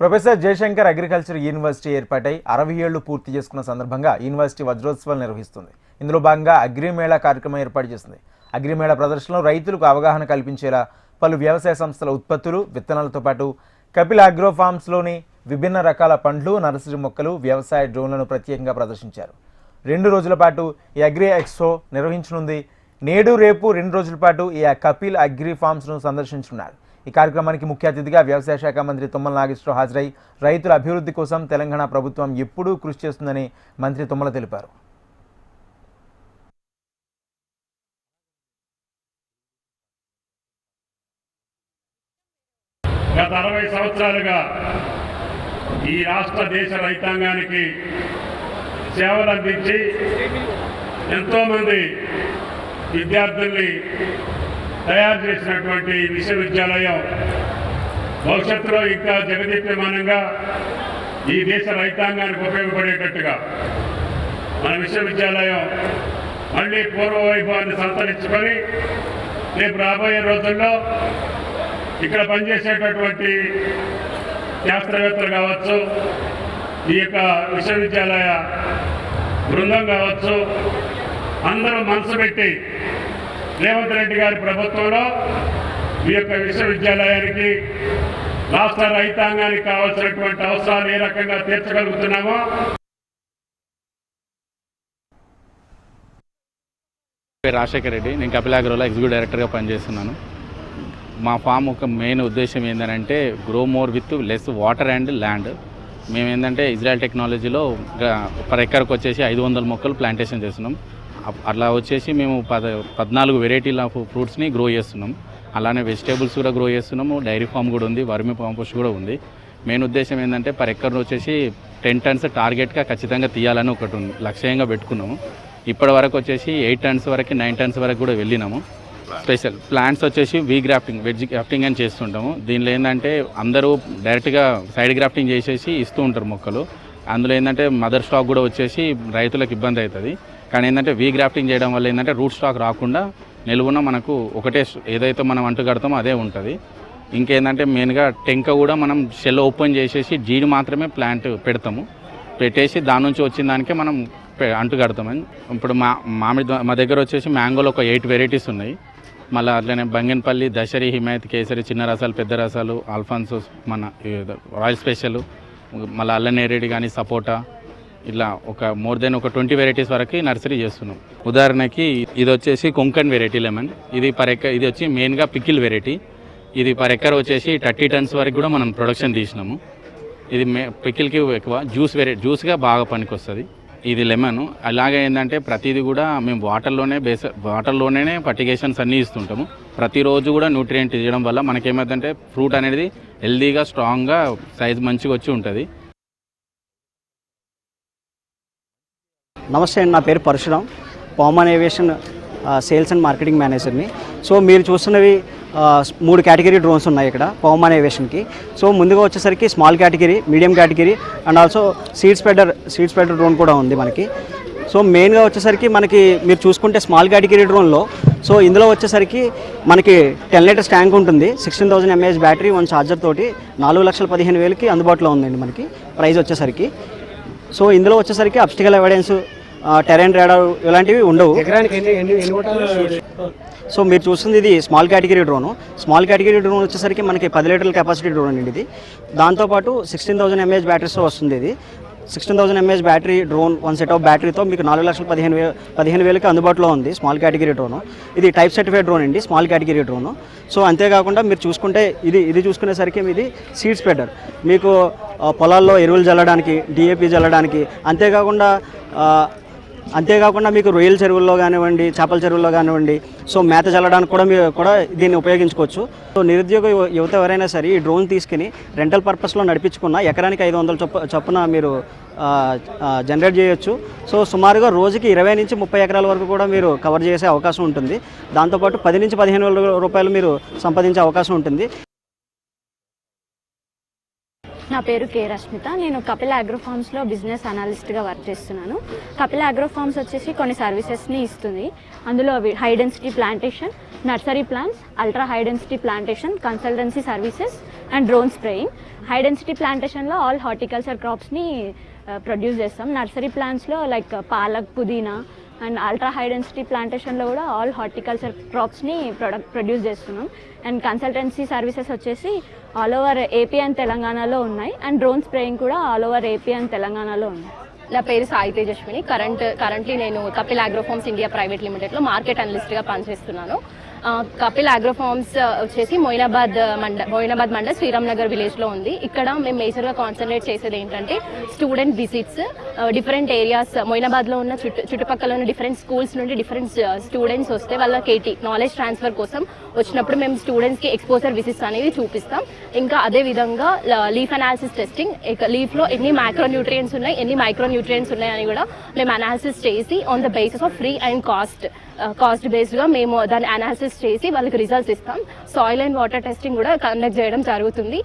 Professor Jayashankar agriculture university ఏర్పాటై 60 ఏళ్లు పూర్తి చేసుకున్న సందర్భంగా యూనివర్సిటీ వజ్రోత్సవాలు నిర్వహిస్తుంది. ఇందులో భాగంగా అగ్రిమేళా కార్యక్రమం ఏర్పాటు చేసింది. అగ్రిమేళా ప్రదర్శనలో రైతులకు అవగాహన కల్పించేలా పలు వ్యవసాయ సంస్థల ఉత్పత్తులు, విత్తనాలతో పాటు కపిల్ అగ్రో ఫార్మ్స్లోని విభిన్న రకాల పండ్లు, నర్సరీ మొక్కలు, వ్యవసాయ డ్రోన్లను ప్రత్యేకంగా ప్రదర్శించారు. 2 రోజుల పాటు ఈ అగ్రి ఎక్స్పో నిర్వహించనుంది. నేడు రేపు 2 రోజుల పాటు ఈ కపిల్ అగ్రి ఫార్మ్స్ను సందర్శించనున్నారు. ఈ కార్యక్రమానికి ముఖ్య అతిథిగా వ్యవసాయ శాఖ మంత్రి తుమ్మల నాగేశ్వరరావు హాజరై రైతుల అభివృద్ధి కోసం తెలంగాణ ప్రభుత్వం ఎప్పుడూ కృషి చేస్తుందని మంత్రి తుమ్మల తెలిపారు. గత 60 సంవత్సరాలుగా ఈ రాష్ట్ర దేశ రైతాంగానికి సేవలు అందించి ఎంతోమంది విద్యార్థుల్ని తయారు చేసినటువంటి విశ్వవిద్యాలయం భవిష్యత్తులో ఇంకా జగదీప్యమానంగా ఈ దేశ రైతాంగానికి ఉపయోగపడేటట్టుగా మన విశ్వవిద్యాలయం మళ్ళీ పూర్వవైభవాన్ని సంతరించుకొని రేపు రాబోయే రోజుల్లో ఇక్కడ పనిచేసేటటువంటి శాస్త్రవేత్తలు కావచ్చు, ఈ యొక్క విశ్వవిద్యాలయ బృందం కావచ్చు, అందరూ మనసు పెట్టి రేవంత్ రెడ్డి గారి ప్రభుత్వంలో ఈ యొక్క విశ్వవిద్యాలయానికి రాష్ట్ర రైతాంగానికి కావాల్సినటువంటి అవసరాలు ఏ రకంగా తీర్చగలుగుతున్నామో. రాజశేఖర్ రెడ్డి, నేను కపిల్ అగ్రోలో ఎగ్జిక్యూటివ్ డైరెక్టర్గా పనిచేస్తున్నాను. మా ఫామ్ ఒక మెయిన్ ఉద్దేశం ఏంటంటే grow more with less water and land. మేము ఏంటంటే ఇజ్రాయెల్ టెక్నాలజీలో పర్ ఎకర్కి వచ్చేసి 500 మొక్కలు ప్లాంటేషన్ చేస్తున్నాం. అట్లా వచ్చేసి మేము 14 వెరైటీల ఆఫ్ ఫ్రూట్స్ని గ్రో చేస్తున్నాం. అలానే వెజిటేబుల్స్ కూడా గ్రో చేస్తున్నాము. డైరీ ఫామ్ కూడా ఉంది, వర్మి కాంపోస్ట్ కూడా ఉంది. మెయిన్ ఉద్దేశం ఏంటంటే పర్ ఎకర్ వచ్చేసి 10 టన్స్ టార్గెట్గా ఖచ్చితంగా తీయాలని ఒకటి లక్ష్యంగా పెట్టుకున్నాము. ఇప్పటి వరకు వచ్చేసి 8 టన్స్ వరకు 9 టన్స్ వరకు కూడా వెళ్ళినాము. స్పెషల్ ప్లాంట్స్ వచ్చేసి వెజ్ గ్రాఫ్టింగ్ అని చేస్తుంటాము. దీనిలో ఏంటంటే అందరూ డైరెక్ట్గా సైడ్ గ్రాఫ్టింగ్ చేసేసి ఇస్తూ ఉంటారు మొక్కలు. అందులో ఏంటంటే మదర్ స్టాక్ కూడా వచ్చేసి రైతులకు ఇబ్బంది అవుతుంది. కానీ ఏంటంటే గ్రాఫ్టింగ్ చేయడం వల్ల ఏంటంటే రూట్ స్టాక్ రాకుండా నిలువున మనకు ఒకటే ఏదైతే మనం అంటు కడతామో అదే ఉంటుంది. ఇంకేంటంటే మెయిన్గా టెంక కూడా మనం షెల్ ఓపెన్ చేసేసి జీడి మాత్రమే ప్లాంట్ పెట్టేసి దాని నుంచి వచ్చిన దానికే మనం అంటు కడతామని. ఇప్పుడు మా దగ్గర వచ్చేసి మ్యాంగోలో ఒక 8 వెరైటీస్ ఉన్నాయి. మళ్ళీ అట్లనే బంగన్పల్లి, దశరి, హిమాయత్, కేసరి, చిన్న రసాలు, పెద్ద రసాలు, ఆల్ఫాన్సో, మన రాయల్ స్పెషల్, మళ్ళీ అల్లనేరేడి కానీ సపోటా, ఇలా ఒక మోర్ దెన్ ఒక 20 వెరైటీస్ వరకు నర్సరీ చేస్తున్నాం. ఉదాహరణకి ఇది వచ్చేసి కొంకణ్ వెరైటీ లెమన్. ఇది ఇది వచ్చి మెయిన్గా పికిల్ వెరైటీ. ఇది పర్ ఎకర్ వచ్చేసి 30 టన్స్ వరకు కూడా మనం ప్రొడక్షన్ తీసినాము. ఇది పికిల్కి ఎక్కువ జ్యూస్గా బాగా పనికి వస్తుంది. ఇది లెమన్. అలాగే ఏంటంటే ప్రతిదీ కూడా మేము వాటర్లోనే ఫర్టిగేషన్స్ అన్నీ ఇస్తుంటాము. ప్రతిరోజు కూడా న్యూట్రియంట్ ఇవ్వడం వల్ల మనకేమైందంటే ఫ్రూట్ అనేది హెల్దీగా, స్ట్రాంగ్గా, సైజ్ మంచిగా వచ్చి ఉంటుంది. నమస్తే అండి, నా పేరు Parashuram, Paman aviation sales and marketing మేనేజర్ని. సో మీరు చూస్తున్నవి 3 కేటగిరీ డ్రోన్స్ ఉన్నాయి ఇక్కడ పామన్ ఏవియేషన్కి. సో ముందుగా వచ్చేసరికి small category, medium category and also seed spreader drone కూడా ఉంది మనకి. సో మెయిన్గా వచ్చేసరికి మనకి మీరు చూసుకుంటే స్మాల్ కేటగిరీ డ్రోన్లో సో ఇందులో వచ్చేసరికి మనకి 10 లీటర్స్ ట్యాంక్ ఉంటుంది, 16,000 mAh బ్యాటరీ, 1 ఛార్జర్ తోటి 4,15,000కి అందుబాటులో ఉందండి మనకి ప్రైస్ వచ్చేసరికి. సో ఇందులో వచ్చేసరికి అబ్స్టికల్ ఎవిడెన్స్, టెరెన్ రాడార్ ఇలాంటివి ఉండవు. సో మీరు చూస్తుంది ఇది స్మాల్ కేటగిరీ డ్రోన్ వచ్చేసరికి మనకి 10 లీటర్ల కెపాసిటీ డ్రోన్ అండి ఇది. దాంతోపాటు 16,000 mAh బ్యాటరీస్తో వస్తుంది. ఇది 16,000 mAh battery drone, 1 set of బ్యాటరీతో మీకు 4,15,000కి అందుబాటులో ఉంది స్మాల్ కేటగిరీ డ్రోన్. ఇది టైప్ సర్టిఫైడ్ డ్రోన్ అండి, స్మాల్ కేటగిరీ డ్రోన్. సో అంతేకాకుండా మీరు చూసుకుంటే ఇది చూసుకునేసరికి ఇది సీడ్ స్ప్రెడర్, మీకు పొలాల్లో ఎరువులు చల్లడానికి, DAP చల్లడానికి, అంతేకాకుండా మీకు రొయ్యల చెరువుల్లో కానివ్వండి, చేపల చెరువుల్లో కానివ్వండి, సో మేత చల్లడానికి కూడా మీరు దీన్ని ఉపయోగించుకోవచ్చు. సో నిరుద్యోగ యువత ఎవరైనా సరే ఈ డ్రోన్ తీసుకుని రెంటల్ పర్పస్లో నడిపించుకున్న ఎకరానికి 500 చొప్పున మీరు జనరేట్ చేయొచ్చు. సో సుమారుగా రోజుకి 20 నుంచి 30 ఎకరాల వరకు కూడా మీరు కవర్ చేసే అవకాశం ఉంటుంది. దాంతోపాటు 10 నుంచి 15,000 రూపాయలు మీరు సంపాదించే అవకాశం ఉంటుంది. నా పేరు కే రష్మిత. నేను కపిల్ అగ్రో ఫార్మ్స్లో బిజినెస్ అనలిస్ట్గా వర్క్ చేస్తున్నాను. కపిల్ అగ్రో ఫార్మ్స్ వచ్చేసి కొన్ని సర్వీసెస్ని ఇస్తుంది. అందులో high density plantation, nursery plants, ultra high density plantation, consultancy services and drone spraying. High density ప్లాంటేషన్లో ఆల్ హార్టికల్చర్ క్రాప్స్ని ప్రొడ్యూస్ చేస్తాం. నర్సరీ ప్లాంట్స్లో like palak, pudina, and ultra high density ప్లాంటేషన్లో కూడా ఆల్ హార్టికల్చర్ క్రాప్స్ని ప్రొడ్యూస్ చేస్తున్నాం. అండ్ కన్సల్టెన్సీ సర్వీసెస్ వచ్చేసి ఆల్ ఓవర్ ఏపీ అండ్ తెలంగాణలో ఉన్నాయి. అండ్ డ్రోన్ స్ప్రేయింగ్ కూడా ఆల్ ఓవర్ ఏపీ అండ్ తెలంగాణలో ఉన్నాయి. నా పేరు సాయి తేజస్విని. కరెంట్లీ నేను కపిల్ అగ్రోఫార్మ్స్ ఇండియా ప్రైవేట్ లిమిటెడ్లో మార్కెట్ అనలిస్ట్గా పనిచేస్తున్నాను. కపిల్ అగ్రోఫార్మ్స్ వచ్చేసి మొయినాబాద్ మండల్ శ్రీరామ్ నగర్ విలేజ్లో ఉంది. ఇక్కడ మేము మేజర్గా కాన్సన్ట్రేట్ చేసేది ఏంటంటే స్టూడెంట్ విజిట్స్. డిఫరెంట్ ఏరియాస్ మొయినాబాద్లో ఉన్న చుట్టుపక్కల ఉన్న డిఫరెంట్ స్కూల్స్ నుండి డిఫరెంట్ స్టూడెంట్స్ వస్తే వాళ్ళకి నాలెడ్జ్ ట్రాన్స్ఫర్ కోసం వచ్చినప్పుడు మేము స్టూడెంట్స్కి ఎక్స్పోజర్ విజిట్స్ అనేది చూపిస్తాం. ఇంకా అదేవిధంగా లీఫ్ అనాలిసిస్ టెస్టింగ్, లీఫ్లో ఎన్ని మైక్రోన్యూట్రియంట్స్ ఉన్నాయి, ఎన్ని మైక్రోన్యూట్రియంట్స్ ఉన్నాయని కూడా మేము అనాలిసిస్ చేసి on the basis of free and cost బేస్డ్గా మేము దాన్ని అనాలిసిస్ చేసి వాళ్ళకి రిజల్ట్స్ ఇస్తాం. సాయిల్ అండ్ వాటర్ టెస్టింగ్ కూడా కండక్ట్ చేయడం జరుగుతుంది.